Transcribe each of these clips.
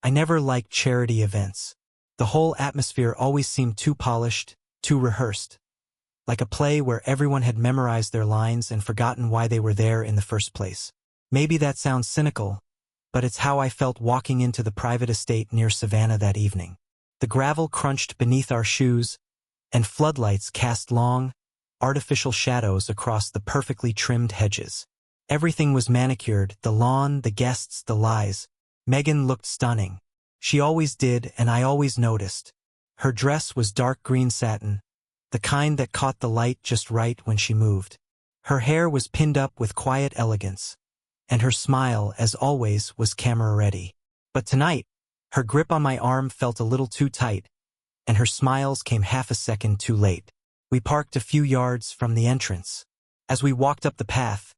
I never liked charity events. The whole atmosphere always seemed too polished, too rehearsed. Like a play where everyone had memorized their lines and forgotten why they were there in the first place. Maybe that sounds cynical, but it's how I felt walking into the private estate near Savannah that evening. The gravel crunched beneath our shoes, and floodlights cast long, artificial shadows across the perfectly trimmed hedges. Everything was manicured, the lawn, the guests, the lies. Megan looked stunning. She always did, and I always noticed. Her dress was dark green satin, the kind that caught the light just right when she moved. Her hair was pinned up with quiet elegance, and her smile, as always, was camera-ready. But tonight, her grip on my arm felt a little too tight, and her smiles came half a second too late. We parked a few yards from the entrance. As we walked up the path,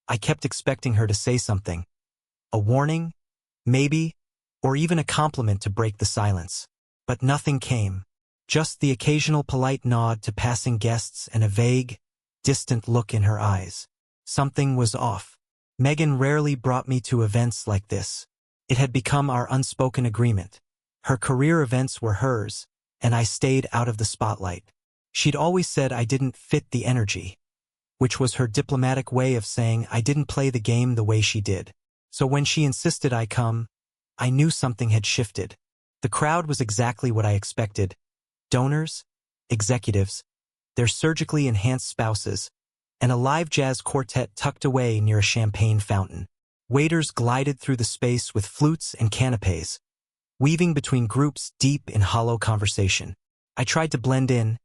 I kept expecting her to say something. A warning? Maybe? Or even a compliment to break the silence. But nothing came. Just the occasional polite nod to passing guests and a vague, distant look in her eyes. Something was off. Megan rarely brought me to events like this. It had become our unspoken agreement. Her career events were hers, and I stayed out of the spotlight. She'd always said I didn't fit the energy, which was her diplomatic way of saying I didn't play the game the way she did. So when she insisted I come, I knew something had shifted. The crowd was exactly what I expected. Donors, executives, their surgically enhanced spouses, and a live jazz quartet tucked away near a champagne fountain. Waiters glided through the space with flutes and canapes, weaving between groups deep in hollow conversation. I tried to blend in,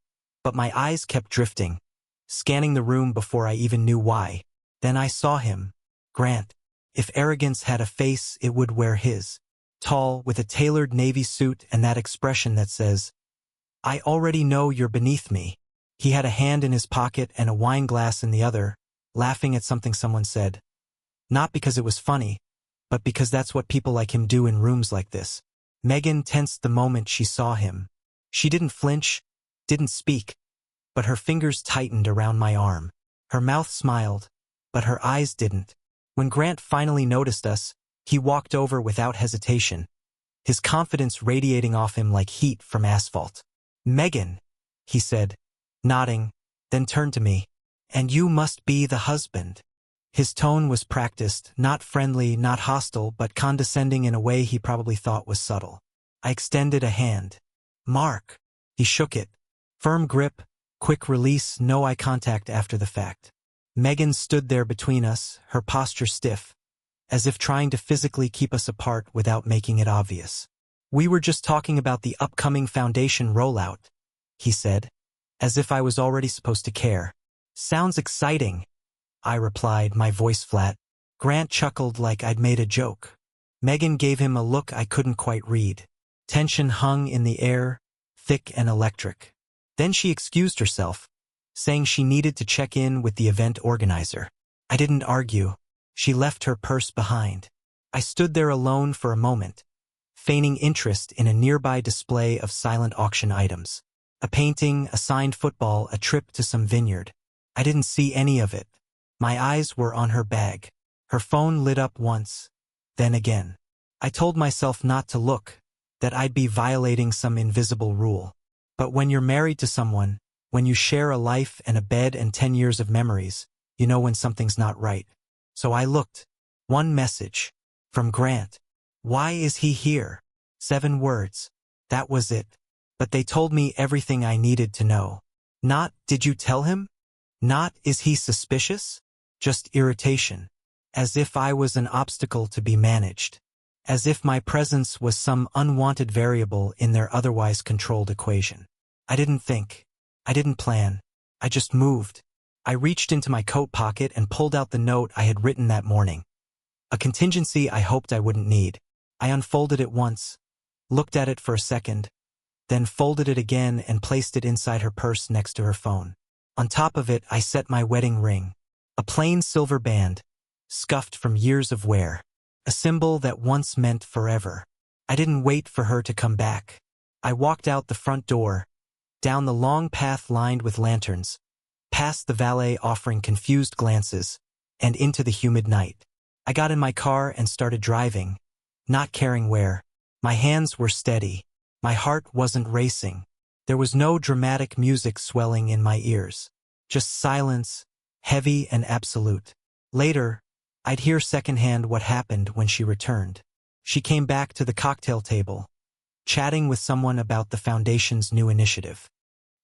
but my eyes kept drifting, scanning the room before I even knew why. Then I saw him, Grant. If arrogance had a face, it would wear his. Tall, with a tailored navy suit and that expression that says, "I already know you're beneath me." He had a hand in his pocket and a wine glass in the other, laughing at something someone said. Not because it was funny, but because that's what people like him do in rooms like this. Megan tensed the moment she saw him. She didn't flinch, didn't speak, but her fingers tightened around my arm. Her mouth smiled, but her eyes didn't. When Grant finally noticed us, he walked over without hesitation, his confidence radiating off him like heat from asphalt. "Megan," he said, nodding, then turned to me. "And you must be the husband." His tone was practiced, not friendly, not hostile, but condescending in a way he probably thought was subtle. I extended a hand. "Mark." He shook it. Firm grip, quick release, no eye contact after the fact. Megan stood there between us, her posture stiff, as if trying to physically keep us apart without making it obvious. "We were just talking about the upcoming foundation rollout," he said, as if I was already supposed to care. "Sounds exciting," I replied, my voice flat. Grant chuckled like I'd made a joke. Megan gave him a look I couldn't quite read. Tension hung in the air, thick and electric. Then she excused herself, saying she needed to check in with the event organizer. I didn't argue. She left her purse behind. I stood there alone for a moment, feigning interest in a nearby display of silent auction items. A painting, a signed football, a trip to some vineyard. I didn't see any of it. My eyes were on her bag. Her phone lit up once, then again. I told myself not to look, that I'd be violating some invisible rule. But when you're married to someone, when you share a life and a bed and 10 years of memories, you know when something's not right. So I looked. One message. From Grant. "Why is he here?" 7 words. That was it. But they told me everything I needed to know. Not, "Did you tell him?" Not, "Is he suspicious?" Just irritation. As if I was an obstacle to be managed. As if my presence was some unwanted variable in their otherwise controlled equation. I didn't think. I didn't plan. I just moved. I reached into my coat pocket and pulled out the note I had written that morning. A contingency I hoped I wouldn't need. I unfolded it once, looked at it for a second, then folded it again and placed it inside her purse next to her phone. On top of it, I set my wedding ring. A plain silver band, scuffed from years of wear. A symbol that once meant forever. I didn't wait for her to come back. I walked out the front door, down the long path lined with lanterns, past the valet offering confused glances, and into the humid night. I got in my car and started driving, not caring where. My hands were steady. My heart wasn't racing. There was no dramatic music swelling in my ears. Just silence, heavy and absolute. Later, I'd hear secondhand what happened when she returned. She came back to the cocktail table, chatting with someone about the Foundation's new initiative.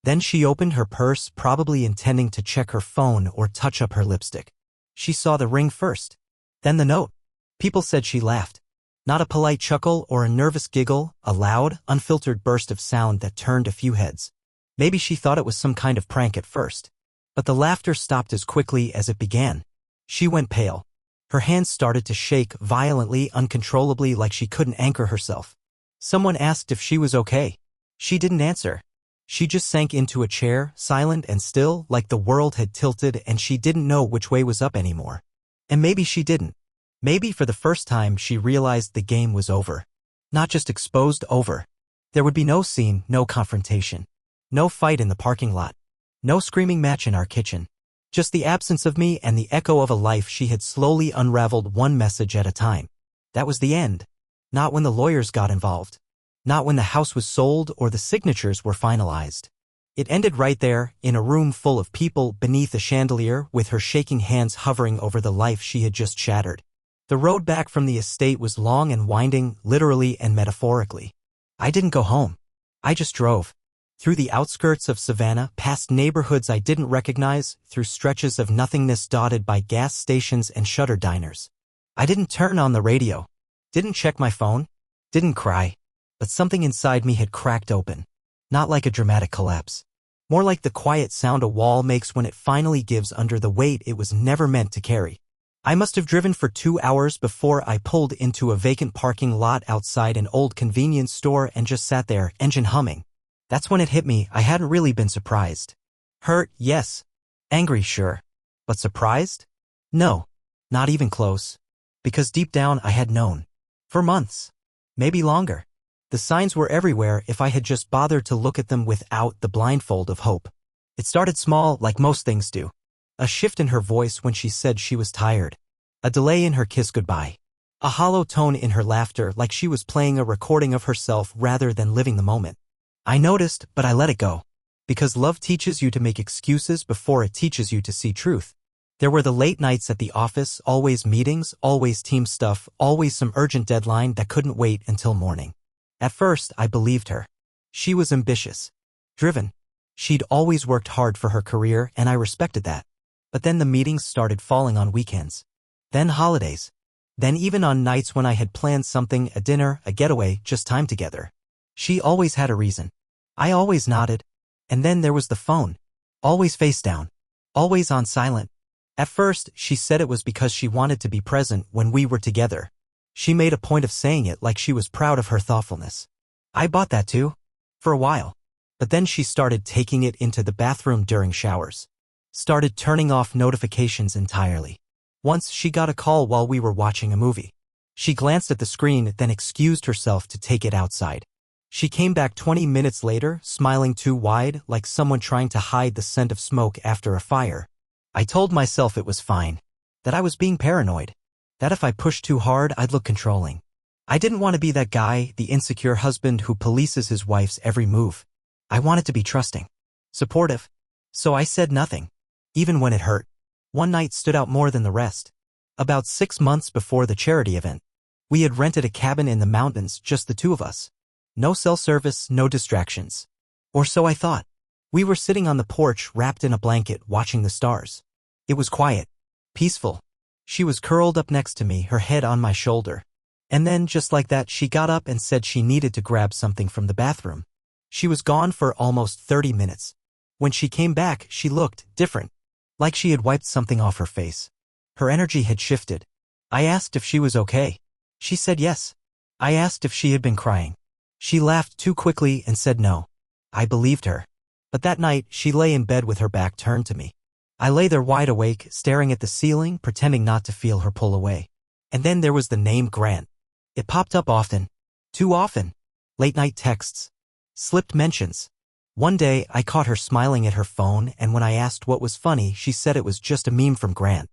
Then she opened her purse, probably intending to check her phone or touch up her lipstick. She saw the ring first, then the note. People said she laughed. Not a polite chuckle or a nervous giggle, a loud, unfiltered burst of sound that turned a few heads. Maybe she thought it was some kind of prank at first. But the laughter stopped as quickly as it began. She went pale. Her hands started to shake violently, uncontrollably, like she couldn't anchor herself. Someone asked if she was okay. She didn't answer. She just sank into a chair, silent and still, like the world had tilted and she didn't know which way was up anymore. And maybe she didn't. Maybe for the first time she realized the game was over. Not just exposed, over. There would be no scene, no confrontation. No fight in the parking lot. No screaming match in our kitchen. Just the absence of me and the echo of a life she had slowly unraveled one message at a time. That was the end. Not when the lawyers got involved. Not when the house was sold or the signatures were finalized. It ended right there, in a room full of people beneath a chandelier, with her shaking hands hovering over the life she had just shattered. The road back from the estate was long and winding, literally and metaphorically. I didn't go home. I just drove. Through the outskirts of Savannah, past neighborhoods I didn't recognize, through stretches of nothingness dotted by gas stations and shutter diners. I didn't turn on the radio. Didn't check my phone. Didn't cry. But something inside me had cracked open. Not like a dramatic collapse. More like the quiet sound a wall makes when it finally gives under the weight it was never meant to carry. I must have driven for 2 hours before I pulled into a vacant parking lot outside an old convenience store and just sat there, engine humming. That's when it hit me. I hadn't really been surprised. Hurt, yes. Angry, sure. But surprised? No. Not even close. Because deep down I had known. For months. Maybe longer. The signs were everywhere if I had just bothered to look at them without the blindfold of hope. It started small, like most things do. A shift in her voice when she said she was tired. A delay in her kiss goodbye. A hollow tone in her laughter, like she was playing a recording of herself rather than living the moment. I noticed, but I let it go. Because love teaches you to make excuses before it teaches you to see truth. There were the late nights at the office, always meetings, always team stuff, always some urgent deadline that couldn't wait until morning. At first, I believed her. She was ambitious. Driven. She'd always worked hard for her career, and I respected that. But then the meetings started falling on weekends. Then holidays. Then even on nights when I had planned something, a dinner, a getaway, just time together. She always had a reason. I always nodded. And then there was the phone. Always face down. Always on silent. At first, she said it was because she wanted to be present when we were together. She made a point of saying it like she was proud of her thoughtfulness. I bought that too. For a while. But then she started taking it into the bathroom during showers. Started turning off notifications entirely. Once she got a call while we were watching a movie. She glanced at the screen, then excused herself to take it outside. She came back 20 minutes later, smiling too wide, like someone trying to hide the scent of smoke after a fire. I told myself it was fine. That I was being paranoid. That if I pushed too hard, I'd look controlling. I didn't want to be that guy, the insecure husband who polices his wife's every move. I wanted to be trusting. Supportive. So I said nothing. Even when it hurt. One night stood out more than the rest. About 6 months before the charity event. We had rented a cabin in the mountains, just the two of us. No cell service, no distractions. Or so I thought. We were sitting on the porch, wrapped in a blanket, watching the stars. It was quiet. Peaceful. She was curled up next to me, her head on my shoulder. And then, just like that, she got up and said she needed to grab something from the bathroom. She was gone for almost 30 minutes. When she came back, she looked different. Like she had wiped something off her face. Her energy had shifted. I asked if she was okay. She said yes. I asked if she had been crying. She laughed too quickly and said no. I believed her. But that night, she lay in bed with her back turned to me. I lay there wide awake, staring at the ceiling, pretending not to feel her pull away. And then there was the name Grant. It popped up often. Too often. Late-night texts. Slipped mentions. One day, I caught her smiling at her phone, and when I asked what was funny, she said it was just a meme from Grant.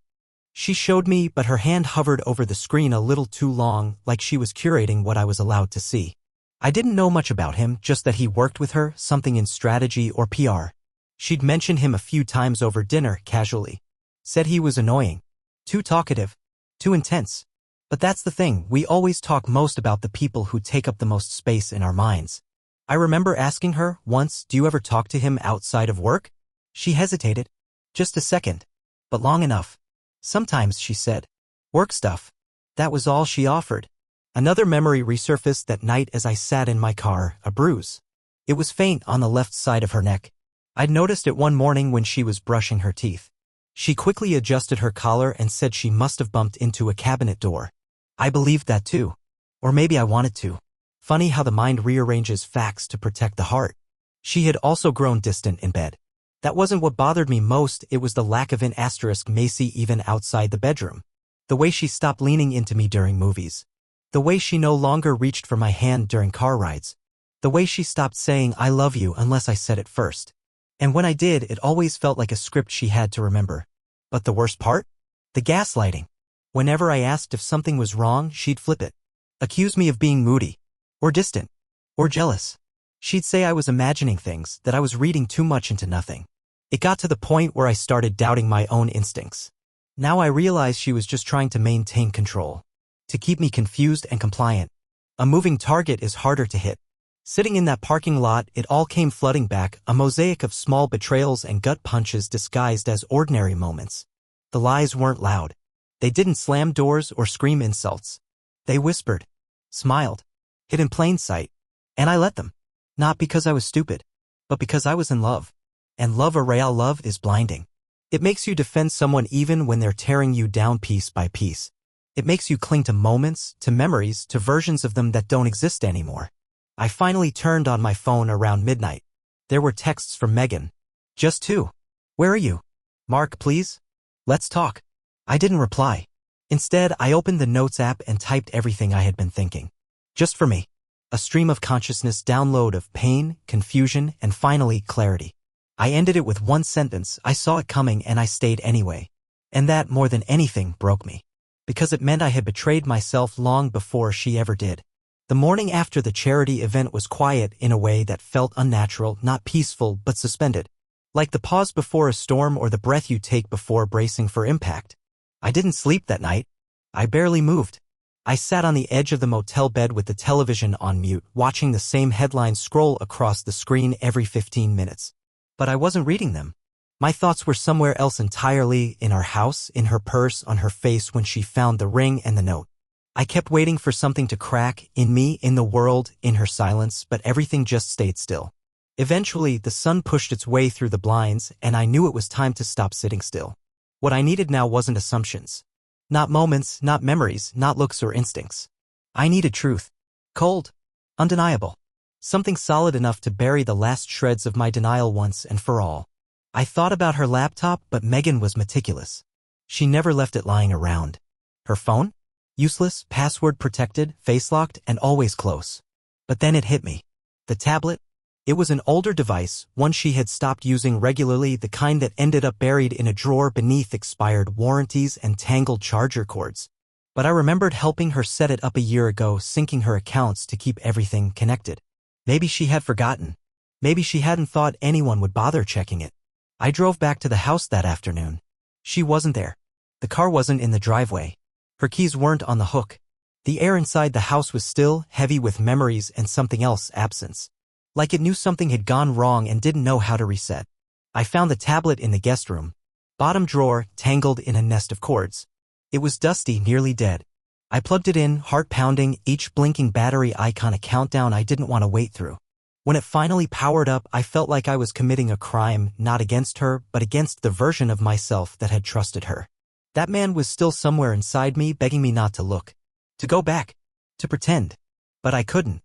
She showed me, but her hand hovered over the screen a little too long, like she was curating what I was allowed to see. I didn't know much about him, just that he worked with her, something in strategy or PR. She'd mentioned him a few times over dinner, casually. Said he was annoying. Too talkative. Too intense. But that's the thing, we always talk most about the people who take up the most space in our minds. I remember asking her once, do you ever talk to him outside of work? She hesitated. Just a second. But long enough. Sometimes, she said. Work stuff. That was all she offered. Another memory resurfaced that night as I sat in my car, a bruise. It was faint on the left side of her neck. I'd noticed it one morning when she was brushing her teeth. She quickly adjusted her collar and said she must have bumped into a cabinet door. I believed that too. Or maybe I wanted to. Funny how the mind rearranges facts to protect the heart. She had also grown distant in bed. That wasn't what bothered me most, it was the lack of an asterisk Macy even outside the bedroom. The way she stopped leaning into me during movies. The way she no longer reached for my hand during car rides. The way she stopped saying I love you unless I said it first. And when I did, it always felt like a script she had to remember. But the worst part? The gaslighting. Whenever I asked if something was wrong, she'd flip it. Accuse me of being moody. Or distant. Or jealous. She'd say I was imagining things, that I was reading too much into nothing. It got to the point where I started doubting my own instincts. Now I realized she was just trying to maintain control. To keep me confused and compliant. A moving target is harder to hit. Sitting in that parking lot, it all came flooding back, a mosaic of small betrayals and gut punches disguised as ordinary moments. The lies weren't loud. They didn't slam doors or scream insults. They whispered. Smiled. Hid in plain sight. And I let them. Not because I was stupid. But because I was in love. And love, a real love, is blinding. It makes you defend someone even when they're tearing you down piece by piece. It makes you cling to moments, to memories, to versions of them that don't exist anymore. I finally turned on my phone around midnight. There were texts from Megan. Just two. Where are you? Mark, please? Let's talk. I didn't reply. Instead, I opened the Notes app and typed everything I had been thinking. Just for me. A stream of consciousness download of pain, confusion, and finally clarity. I ended it with one sentence, I saw it coming and I stayed anyway. And that, more than anything, broke me. Because it meant I had betrayed myself long before she ever did. The morning after the charity event was quiet in a way that felt unnatural, not peaceful, but suspended. Like the pause before a storm or the breath you take before bracing for impact. I didn't sleep that night. I barely moved. I sat on the edge of the motel bed with the television on mute, watching the same headlines scroll across the screen every 15 minutes. But I wasn't reading them. My thoughts were somewhere else entirely, in our house, in her purse, on her face when she found the ring and the note. I kept waiting for something to crack, in me, in the world, in her silence, but everything just stayed still. Eventually, the sun pushed its way through the blinds, and I knew it was time to stop sitting still. What I needed now wasn't assumptions. Not moments, not memories, not looks or instincts. I needed truth. Cold. Undeniable. Something solid enough to bury the last shreds of my denial once and for all. I thought about her laptop, but Megan was meticulous. She never left it lying around. Her phone? Useless, password protected, face-locked, and always close. But then it hit me. The tablet? It was an older device, one she had stopped using regularly, the kind that ended up buried in a drawer beneath expired warranties and tangled charger cords. But I remembered helping her set it up a year ago, syncing her accounts to keep everything connected. Maybe she had forgotten. Maybe she hadn't thought anyone would bother checking it. I drove back to the house that afternoon. She wasn't there. The car wasn't in the driveway. Her keys weren't on the hook. The air inside the house was still, heavy with memories and something else, absence. Like it knew something had gone wrong and didn't know how to reset. I found the tablet in the guest room. Bottom drawer, tangled in a nest of cords. It was dusty, nearly dead. I plugged it in, heart pounding, each blinking battery icon a countdown I didn't want to wait through. When it finally powered up, I felt like I was committing a crime, not against her, but against the version of myself that had trusted her. That man was still somewhere inside me, begging me not to look. To go back. To pretend. But I couldn't.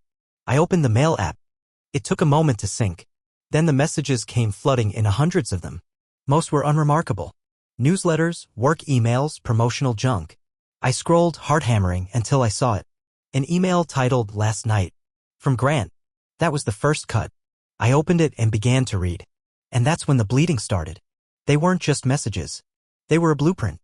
I opened the mail app. It took a moment to sync. Then the messages came flooding in, hundreds of them. Most were unremarkable. Newsletters, work emails, promotional junk. I scrolled, heart-hammering, until I saw it. An email titled, Last Night. From Grant. That was the first cut. I opened it and began to read. And that's when the bleeding started. They weren't just messages. They were a blueprint.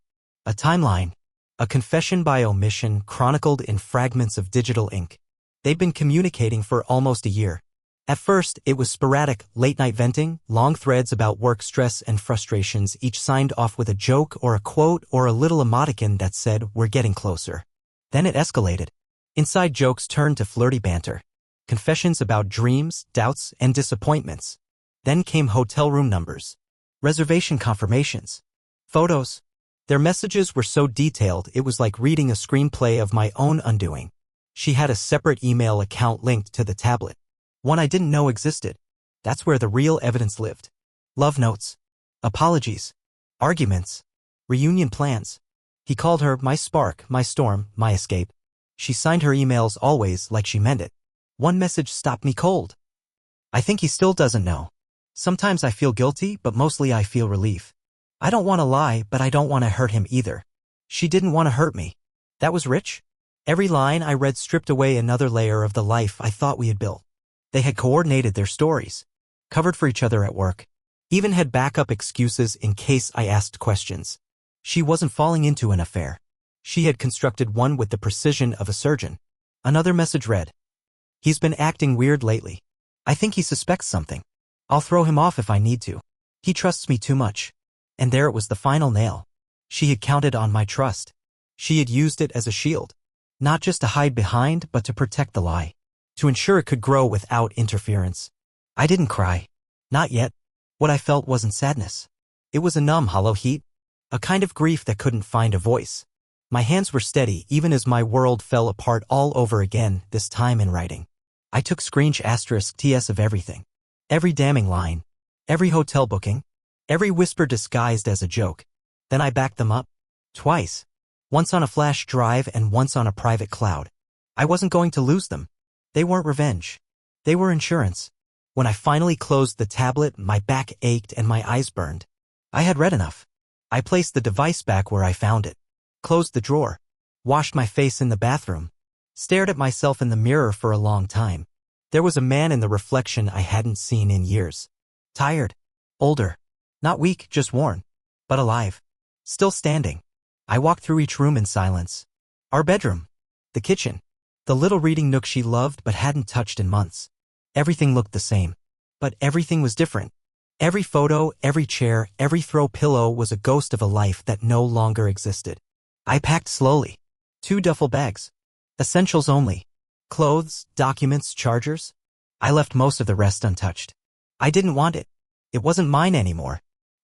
A timeline. A confession by omission chronicled in fragments of digital ink. They'd been communicating for almost a year. At first, it was sporadic, late-night venting, long threads about work stress and frustrations, each signed off with a joke or a quote or a little emoticon that said, "We're getting closer." Then it escalated. Inside jokes turned to flirty banter. Confessions about dreams, doubts, and disappointments. Then came hotel room numbers. Reservation confirmations. Photos. Their messages were so detailed it was like reading a screenplay of my own undoing. She had a separate email account linked to the tablet. One I didn't know existed. That's where the real evidence lived. Love notes. Apologies. Arguments. Reunion plans. He called her my spark, my storm, my escape. She signed her emails always like she meant it. One message stopped me cold. I think he still doesn't know. Sometimes I feel guilty, but mostly I feel relief. I don't want to lie, but I don't want to hurt him either. She didn't want to hurt me. That was rich. Every line I read stripped away another layer of the life I thought we had built. They had coordinated their stories, covered for each other at work, even had backup excuses in case I asked questions. She wasn't falling into an affair. She had constructed one with the precision of a surgeon. Another message read, "He's been acting weird lately. I think he suspects something. I'll throw him off if I need to. He trusts me too much." And there it was, the final nail. She had counted on my trust. She had used it as a shield, not just to hide behind, but to protect the lie, to ensure it could grow without interference. I didn't cry. Not yet. What I felt wasn't sadness. It was a numb, hollow heat, a kind of grief that couldn't find a voice. My hands were steady even as my world fell apart all over again, this time in writing. I took **TS of everything. Every damning line. Every hotel booking. Every whisper disguised as a joke. Then I backed them up. Twice. Once on a flash drive and once on a private cloud. I wasn't going to lose them. They weren't revenge. They were insurance. When I finally closed the tablet, my back ached and my eyes burned. I had read enough. I placed the device back where I found it. Closed the drawer. Washed my face in the bathroom. Stared at myself in the mirror for a long time. There was a man in the reflection I hadn't seen in years. Tired. Older. Not weak, just worn. But alive. Still standing. I walked through each room in silence. Our bedroom. The kitchen. The little reading nook she loved but hadn't touched in months. Everything looked the same. But everything was different. Every photo, every chair, every throw pillow was a ghost of a life that no longer existed. I packed slowly. 2 duffel bags. Essentials only. Clothes, documents, chargers. I left most of the rest untouched. I didn't want it. It wasn't mine anymore.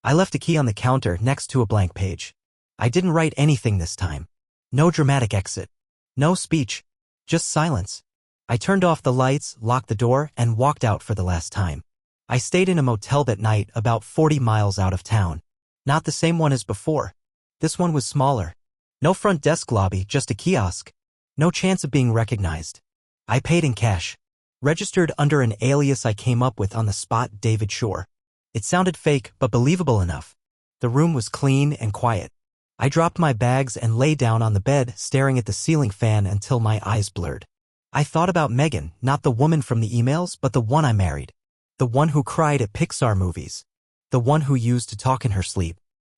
I left a key on the counter next to a blank page. I didn't write anything this time. No dramatic exit. No speech. Just silence. I turned off the lights, locked the door, and walked out for the last time. I stayed in a motel that night about 40 miles out of town. Not the same one as before. This one was smaller. No front desk lobby, just a kiosk. No chance of being recognized. I paid in cash. Registered under an alias I came up with on the spot, David Shore. It sounded fake, but believable enough. The room was clean and quiet. I dropped my bags and lay down on the bed, staring at the ceiling fan until my eyes blurred. I thought about Megan, not the woman from the emails, but the one I married. The one who cried at Pixar movies. The one who used to talk in her sleep.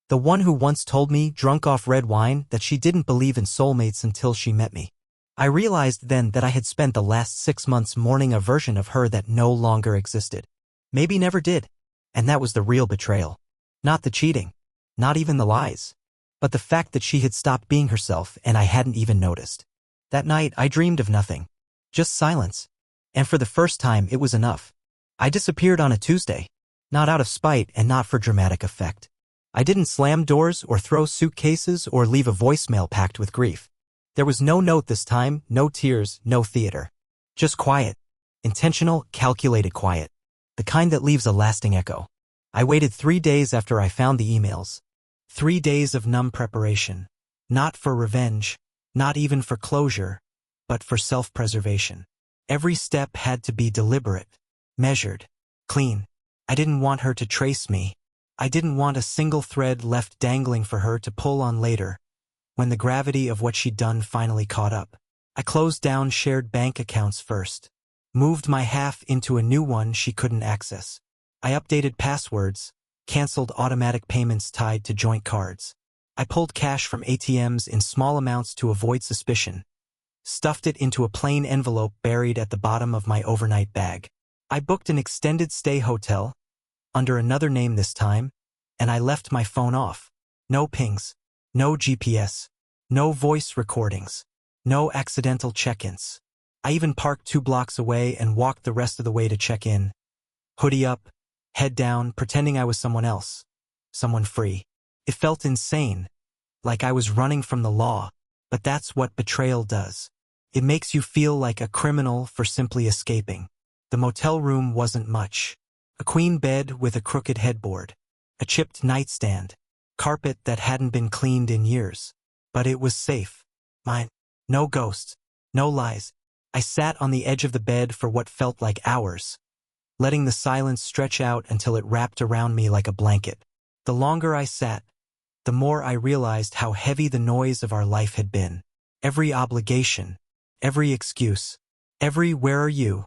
The one who once told me, drunk off red wine, that she didn't believe in soulmates until she met me. I realized then that I had spent the last 6 months mourning a version of her that no longer existed. Maybe never did. And that was the real betrayal. Not the cheating. Not even the lies. But the fact that she had stopped being herself and I hadn't even noticed. That night I dreamed of nothing. Just silence. And for the first time it was enough. I disappeared on a Tuesday. Not out of spite and not for dramatic effect. I didn't slam doors or throw suitcases or leave a voicemail packed with grief. There was no note this time, no tears, no theater. Just quiet. Intentional, calculated quiet. The kind that leaves a lasting echo. I waited 3 days after I found the emails. 3 days of numb preparation. Not for revenge, not even for closure, but for self-preservation. Every step had to be deliberate, measured, clean. I didn't want her to trace me. I didn't want a single thread left dangling for her to pull on later, when the gravity of what she'd done finally caught up. I closed down shared bank accounts first. Moved my half into a new one she couldn't access. I updated passwords, canceled automatic payments tied to joint cards. I pulled cash from ATMs in small amounts to avoid suspicion, stuffed it into a plain envelope buried at the bottom of my overnight bag. I booked an extended stay hotel, under another name this time, and I left my phone off. No pings, no GPS, no voice recordings, no accidental check-ins. I even parked 2 blocks away and walked the rest of the way to check in. Hoodie up, head down, pretending I was someone else. Someone free. It felt insane, like I was running from the law, but that's what betrayal does. It makes you feel like a criminal for simply escaping. The motel room wasn't much. A queen bed with a crooked headboard, a chipped nightstand, carpet that hadn't been cleaned in years. But it was safe. Mine. No ghosts. No lies. I sat on the edge of the bed for what felt like hours, letting the silence stretch out until it wrapped around me like a blanket. The longer I sat, the more I realized how heavy the noise of our life had been. Every obligation, every excuse, every "where are you?"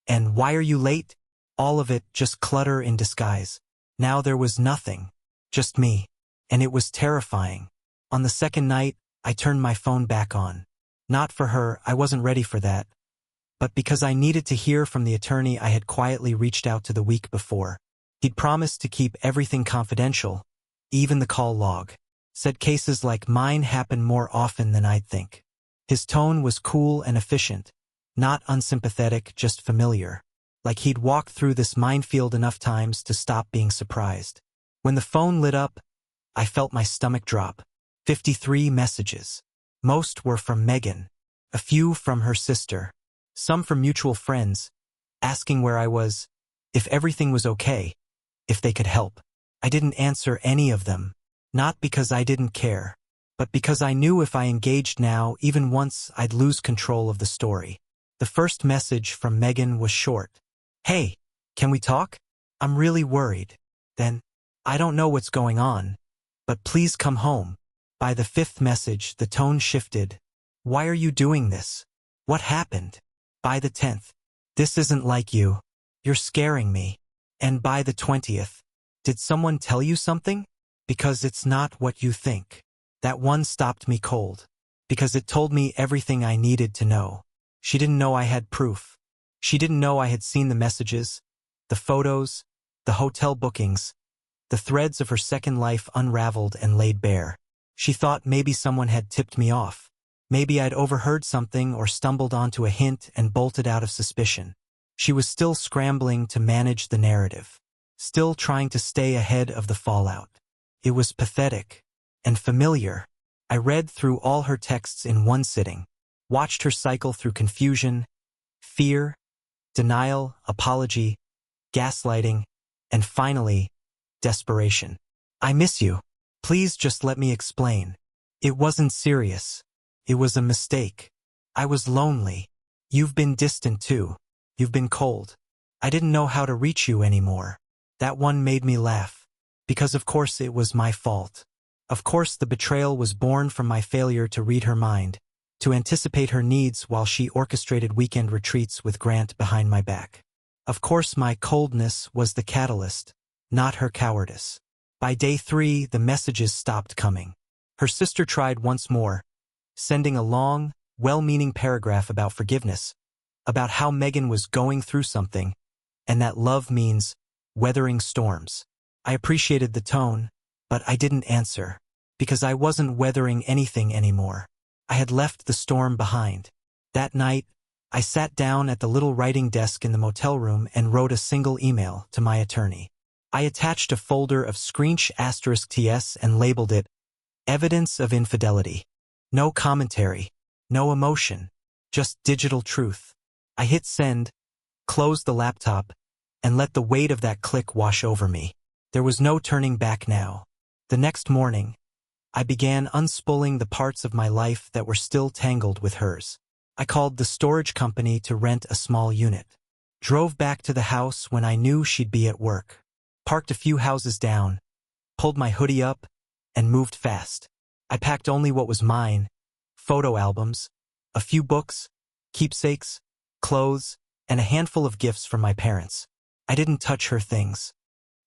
and "why are you late?" all of it just clutter in disguise. Now there was nothing, just me, and it was terrifying. On the second night, I turned my phone back on. Not for her, I wasn't ready for that, but because I needed to hear from the attorney I had quietly reached out to the week before. He'd promised to keep everything confidential, even the call log. Said cases like mine happen more often than I'd think. His tone was cool and efficient, not unsympathetic, just familiar. Like he'd walked through this minefield enough times to stop being surprised. When the phone lit up, I felt my stomach drop. 53 messages. Most were from Megan, a few from her sister, some from mutual friends, asking where I was, if everything was okay, if they could help. I didn't answer any of them, not because I didn't care, but because I knew if I engaged now, even once, I'd lose control of the story. The first message from Megan was short. "Hey, can we talk? I'm really worried." Then, "I don't know what's going on, but please come home." By the 5th message, the tone shifted. "Why are you doing this? What happened?" By the 10th, "This isn't like you. You're scaring me." And by the 20th, "Did someone tell you something? Because it's not what you think." That one stopped me cold, because it told me everything I needed to know. She didn't know I had proof. She didn't know I had seen the messages, the photos, the hotel bookings, the threads of her second life unraveled and laid bare. She thought maybe someone had tipped me off. Maybe I'd overheard something or stumbled onto a hint and bolted out of suspicion. She was still scrambling to manage the narrative, still trying to stay ahead of the fallout. It was pathetic and familiar. I read through all her texts in one sitting, watched her cycle through confusion, fear, denial, apology, gaslighting, and finally, desperation. "I miss you. Please just let me explain. It wasn't serious. It was a mistake. I was lonely. You've been distant too. You've been cold. I didn't know how to reach you anymore." That one made me laugh, because of course it was my fault. Of course the betrayal was born from my failure to read her mind, to anticipate her needs while she orchestrated weekend retreats with Grant behind my back. Of course my coldness was the catalyst, not her cowardice. By day 3, the messages stopped coming. Her sister tried once more, sending a long, well-meaning paragraph about forgiveness, about how Megan was going through something, and that love means weathering storms. I appreciated the tone, but I didn't answer, because I wasn't weathering anything anymore. I had left the storm behind. That night, I sat down at the little writing desk in the motel room and wrote a single email to my attorney. I attached a folder of **TS and labeled it, "Evidence of Infidelity." No commentary, no emotion, just digital truth. I hit send, closed the laptop, and let the weight of that click wash over me. There was no turning back now. The next morning, I began unspooling the parts of my life that were still tangled with hers. I called the storage company to rent a small unit. Drove back to the house when I knew she'd be at work. Parked a few houses down, pulled my hoodie up, and moved fast. I packed only what was mine: photo albums, a few books, keepsakes, clothes, and a handful of gifts from my parents. I didn't touch her things.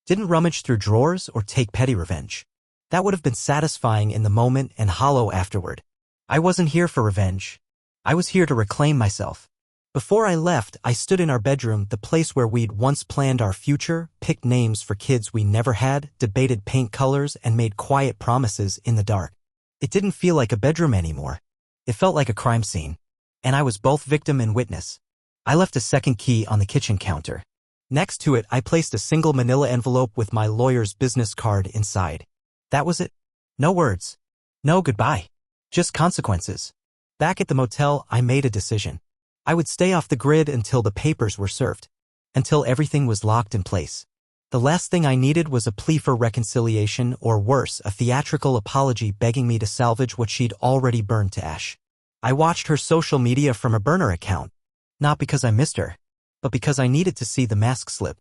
Didn't rummage through drawers or take petty revenge. That would have been satisfying in the moment and hollow afterward. I wasn't here for revenge. I was here to reclaim myself. Before I left, I stood in our bedroom, the place where we'd once planned our future, picked names for kids we never had, debated paint colors, and made quiet promises in the dark. It didn't feel like a bedroom anymore. It felt like a crime scene. And I was both victim and witness. I left a second key on the kitchen counter. Next to it, I placed a single manila envelope with my lawyer's business card inside. That was it. No words. No goodbye. Just consequences. Back at the motel, I made a decision. I would stay off the grid until the papers were served. Until everything was locked in place. The last thing I needed was a plea for reconciliation, or worse, a theatrical apology begging me to salvage what she'd already burned to ash. I watched her social media from a burner account. Not because I missed her, but because I needed to see the mask slip.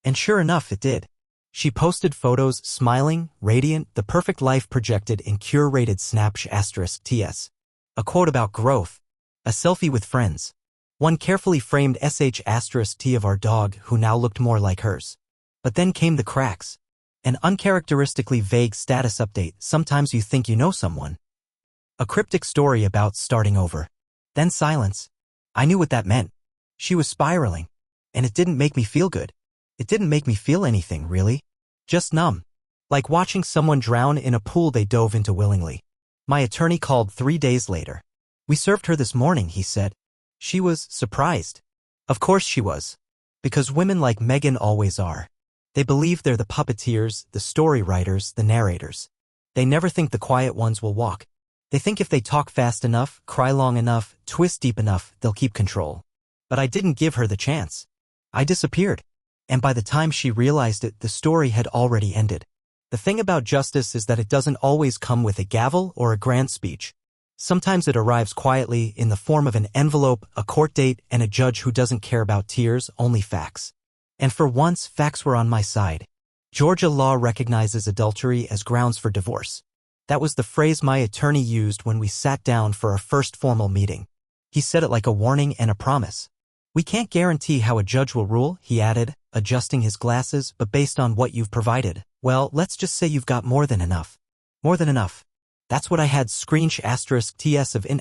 And sure enough, it did. She posted photos, smiling, radiant, the perfect life projected in curated Snapchat*TS. A quote about growth. A selfie with friends. One carefully framed *T of our dog who now looked more like hers. But then came the cracks. An uncharacteristically vague status update, sometimes you think you know someone. A cryptic story about starting over. Then silence. I knew what that meant. She was spiraling. And it didn't make me feel good. It didn't make me feel anything, really. Just numb. Like watching someone drown in a pool they dove into willingly. My attorney called 3 days later. We served her this morning, he said. She was surprised. Of course she was. Because women like Megan always are. They believe they're the puppeteers, the story writers, the narrators. They never think the quiet ones will walk. They think if they talk fast enough, cry long enough, twist deep enough, they'll keep control. But I didn't give her the chance. I disappeared. And by the time she realized it, the story had already ended. The thing about justice is that it doesn't always come with a gavel or a grand speech. Sometimes it arrives quietly in the form of an envelope, a court date, and a judge who doesn't care about tears, only facts. And for once, facts were on my side. Georgia law recognizes adultery as grounds for divorce. That was the phrase my attorney used when we sat down for our first formal meeting. He said it like a warning and a promise. We can't guarantee how a judge will rule, he added, adjusting his glasses, but based on what you've provided, well, let's just say you've got more than enough. More than enough. That's what I had. *TS of in*,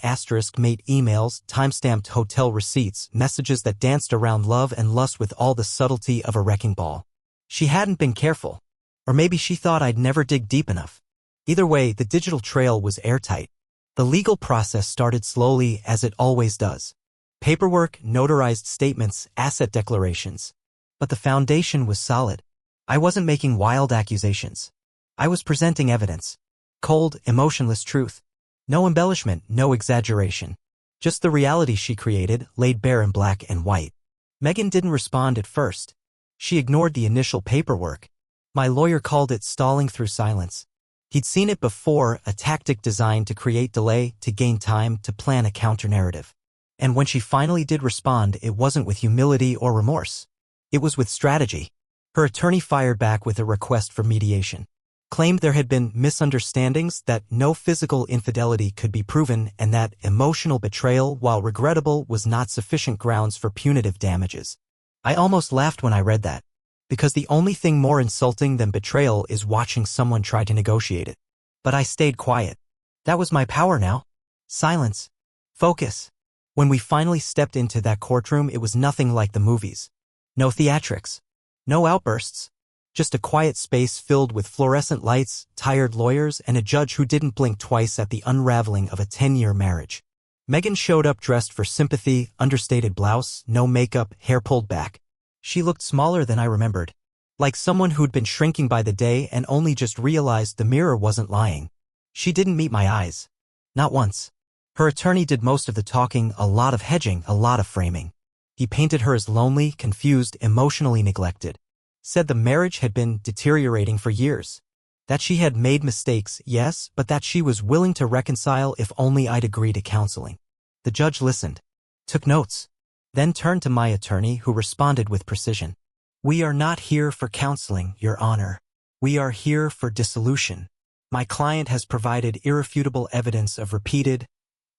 mate emails, timestamped hotel receipts, messages that danced around love and lust with all the subtlety of a wrecking ball. She hadn't been careful. Or maybe she thought I'd never dig deep enough. Either way, the digital trail was airtight. The legal process started slowly, as it always does. Paperwork, notarized statements, asset declarations. But the foundation was solid. I wasn't making wild accusations. I was presenting evidence. Cold, emotionless truth. No embellishment, no exaggeration. Just the reality she created, laid bare in black and white. Megan didn't respond at first. She ignored the initial paperwork. My lawyer called it stalling through silence. He'd seen it before, a tactic designed to create delay, to gain time, to plan a counter-narrative. And when she finally did respond, it wasn't with humility or remorse. It was with strategy. Her attorney fired back with a request for mediation. Claimed there had been misunderstandings, that no physical infidelity could be proven, and that emotional betrayal, while regrettable, was not sufficient grounds for punitive damages. I almost laughed when I read that. Because the only thing more insulting than betrayal is watching someone try to negotiate it. But I stayed quiet. That was my power now. Silence. Focus. When we finally stepped into that courtroom, it was nothing like the movies. No theatrics. No outbursts. Just a quiet space filled with fluorescent lights, tired lawyers, and a judge who didn't blink twice at the unraveling of a 10-year marriage. Megan showed up dressed for sympathy, understated blouse, no makeup, hair pulled back. She looked smaller than I remembered. Like someone who'd been shrinking by the day and only just realized the mirror wasn't lying. She didn't meet my eyes. Not once. Her attorney did most of the talking, a lot of hedging, a lot of framing. He painted her as lonely, confused, emotionally neglected. Said the marriage had been deteriorating for years. That she had made mistakes, yes, but that she was willing to reconcile if only I'd agree to counseling. The judge listened. Took notes. Then turned to my attorney, who responded with precision. We are not here for counseling, Your Honor. We are here for dissolution. My client has provided irrefutable evidence of repeated,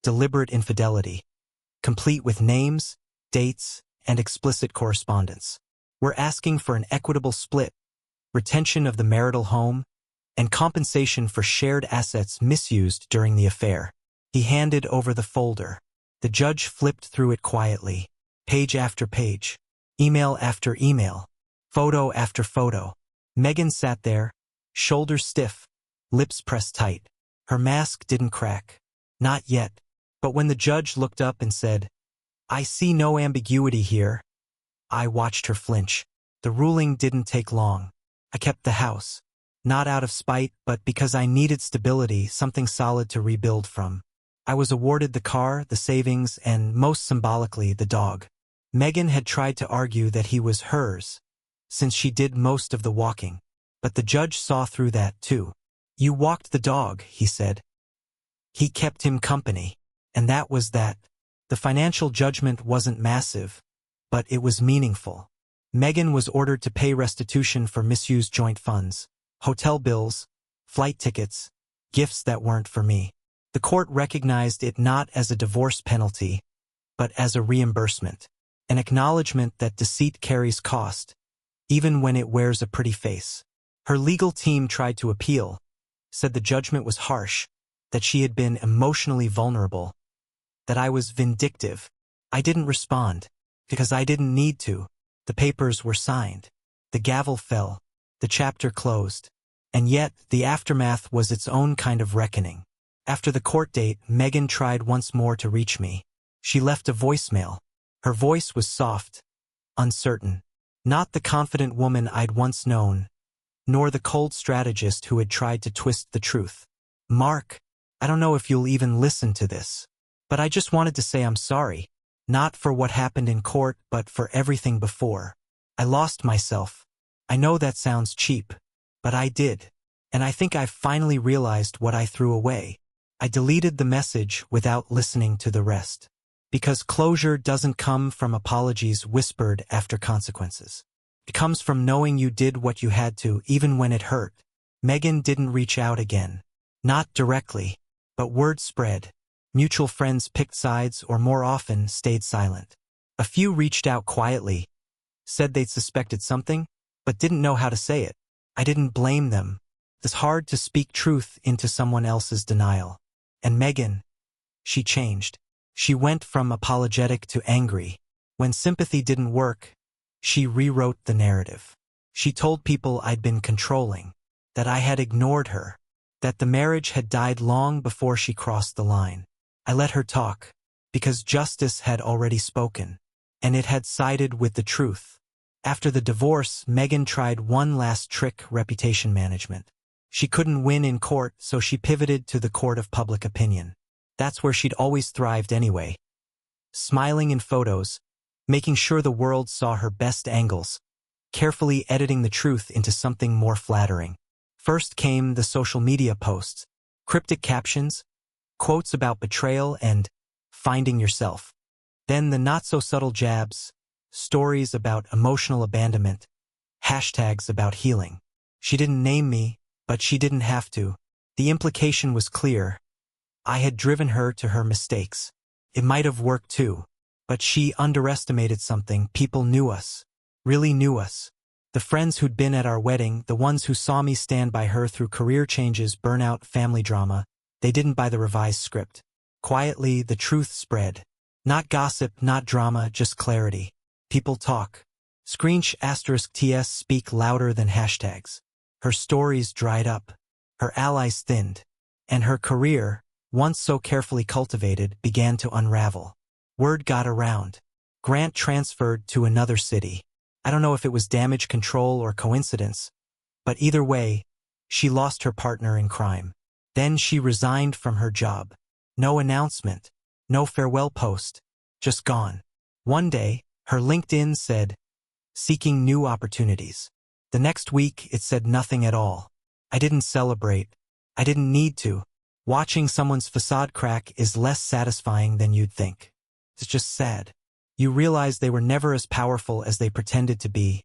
deliberate infidelity, complete with names, dates, and explicit correspondence. We're asking for an equitable split, retention of the marital home, and compensation for shared assets misused during the affair. He handed over the folder. The judge flipped through it quietly, page after page, email after email, photo after photo. Megan sat there, shoulders stiff, lips pressed tight. Her mask didn't crack. Not yet. But when the judge looked up and said, "I see no ambiguity here," I watched her flinch. The ruling didn't take long. I kept the house. Not out of spite, but because I needed stability, something solid to rebuild from. I was awarded the car, the savings, and, most symbolically, the dog. Megan had tried to argue that he was hers, since she did most of the walking. But the judge saw through that, too. "You walked the dog," he said. "He kept him company." And that was that. The financial judgment wasn't massive, but it was meaningful. Megan was ordered to pay restitution for misused joint funds, hotel bills, flight tickets, gifts that weren't for me. The court recognized it not as a divorce penalty, but as a reimbursement, an acknowledgement that deceit carries cost, even when it wears a pretty face. Her legal team tried to appeal, said the judgment was harsh, that she had been emotionally vulnerable, that I was vindictive. I didn't respond, because I didn't need to. The papers were signed. The gavel fell. The chapter closed. And yet, the aftermath was its own kind of reckoning. After the court date, Megan tried once more to reach me. She left a voicemail. Her voice was soft, uncertain. Not the confident woman I'd once known, nor the cold strategist who had tried to twist the truth. "Mark, I don't know if you'll even listen to this, but I just wanted to say I'm sorry. Not for what happened in court, but for everything before. I lost myself. I know that sounds cheap, but I did. And I think I've finally realized what I threw away." I deleted the message without listening to the rest. Because closure doesn't come from apologies whispered after consequences. It comes from knowing you did what you had to, even when it hurt. Megan didn't reach out again. Not directly, but word spread. Mutual friends picked sides or more often stayed silent. A few reached out quietly, said they'd suspected something, but didn't know how to say it. I didn't blame them. It's hard to speak truth into someone else's denial. And Megan, she changed. She went from apologetic to angry. When sympathy didn't work, she rewrote the narrative. She told people I'd been controlling, that I had ignored her, that the marriage had died long before she crossed the line. I let her talk, because justice had already spoken, and it had sided with the truth. After the divorce, Megan tried one last trick: reputation management. She couldn't win in court, so she pivoted to the court of public opinion. That's where she'd always thrived anyway. Smiling in photos, making sure the world saw her best angles, carefully editing the truth into something more flattering. First came the social media posts, cryptic captions, quotes about betrayal and finding yourself. Then the not-so-subtle jabs, stories about emotional abandonment, hashtags about healing. She didn't name me, but she didn't have to. The implication was clear. I had driven her to her mistakes. It might have worked too, but she underestimated something. People knew us, really knew us. The friends who'd been at our wedding, the ones who saw me stand by her through career changes, burnout, family drama, they didn't buy the revised script. Quietly, the truth spread. Not gossip, not drama, just clarity. People talk. *TS speak louder than hashtags. Her stories dried up. Her allies thinned. And her career, once so carefully cultivated, began to unravel. Word got around. Grant transferred to another city. I don't know if it was damage control or coincidence, but either way, she lost her partner in crime. Then she resigned from her job. No announcement, no farewell post, just gone. One day, her LinkedIn said, "Seeking new opportunities." The next week, it said nothing at all. I didn't celebrate. I didn't need to. Watching someone's facade crack is less satisfying than you'd think. It's just sad. You realize they were never as powerful as they pretended to be.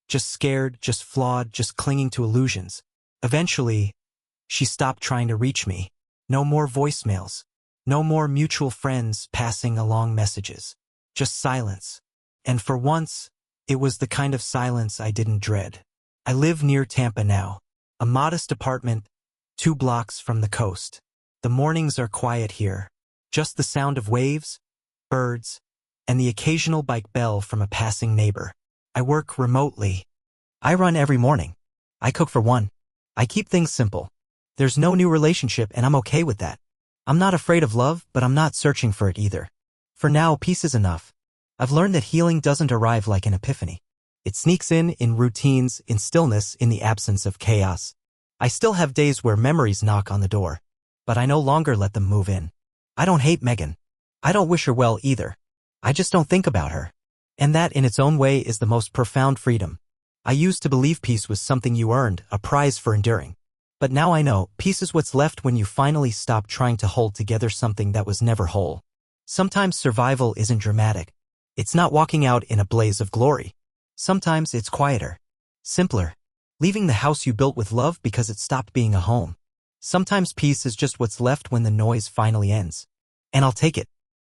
Just scared, just flawed, just clinging to illusions. Eventually, she stopped trying to reach me. No more voicemails. No more mutual friends passing along messages. Just silence. And for once, it was the kind of silence I didn't dread. I live near Tampa now. A modest apartment, 2 blocks from the coast. The mornings are quiet here. Just the sound of waves, birds, and the occasional bike bell from a passing neighbor. I work remotely. I run every morning. I cook for one. I keep things simple. There's no new relationship and I'm okay with that. I'm not afraid of love, but I'm not searching for it either. For now, peace is enough. I've learned that healing doesn't arrive like an epiphany. It sneaks in routines, in stillness, in the absence of chaos. I still have days where memories knock on the door, but I no longer let them move in. I don't hate Megan. I don't wish her well either. I just don't think about her. And that in its own way is the most profound freedom. I used to believe peace was something you earned, a prize for enduring. But now I know, peace is what's left when you finally stop trying to hold together something that was never whole. Sometimes survival isn't dramatic. It's not walking out in a blaze of glory. Sometimes it's quieter, simpler, leaving the house you built with love because it stopped being a home. Sometimes peace is just what's left when the noise finally ends. And I'll take it.